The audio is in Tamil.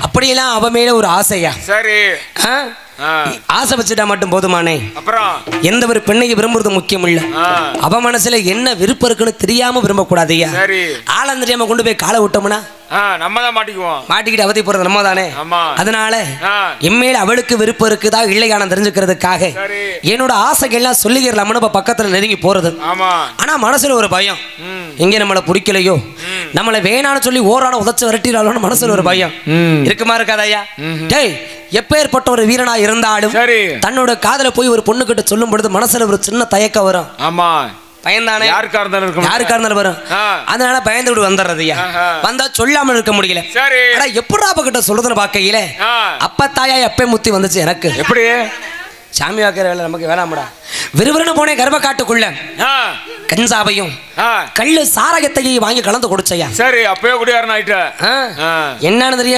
அப்படியெல்லாம் அவ மேல ஒரு ஆசையா? சரி. ஆசை வச்சுட்டா மட்டும் போதுமானே? அப்புறம் எந்த ஒரு பெண்ணையை விரும்புறது முக்கியம் இல்ல, அவ மனசுல என்ன விருப்பம் இருக்குன்னு தெரியாம விரும்ப கூடாதுயா. சரி. ஆளம் தெரியாம கொண்டு போய் காலை விட்டோம்னா நம்ம தான் மாட்டிக்குவோம். மாட்டிக்கிட்டு அவதி போறது நம்ம தானே. அதனால எம்மேல அவளுக்கு விருப்பம் இருக்குதா இல்லையான தெரிஞ்சுக்கிறதுக்காக என்னோட ஆசைகள்லாம் சொல்லிக்கிறலாம்னு இப்ப பக்கத்துல நெருங்கி போறது. ஆனா மனசுல ஒரு பயம், எங்க நம்மளை பிடிக்கலையோ, நம்மளை வேணான்னு சொல்லி ஓராட உதச்சு விரட்டிடாலும் மனசுல ஒரு பயம் இருக்குமா இருக்காதயா? டேய், எப்பேற்பட்ட ஒரு வீரனா இருந்தாலும் தன்னோட காதல போய் ஒரு பொண்ணு கிட்ட சொல்லும் பொழுது மனசுல ஒரு சின்ன தயக்கம் வரும். ஆமா, பயந்தானே யாருக்கா இருந்தாலும் வரும். அதனால பயந்து விட்டு வந்துடுறதுயா. வந்தா சொல்லாம இருக்க முடியல. எப்படா அப்ப கிட்ட சொல்றதுன்னு பாக்கையில அப்ப தாயா எப்ப முத்தி வந்துச்சு எனக்கு. எப்படி சாமி வாக்கிற வேலை நமக்கு வேணாம்டா. விறுவிறுன்னு போனே கர்ப்ப காட்டுக்குள்ள கஞ்சாவையும் கள்ளு சாரகத்தையும் வாங்கி கலந்து கொடுச்சையா. சரி, அப்பவே குடியாரன் ஆயிட்ட. என்னன்னு தெரியும்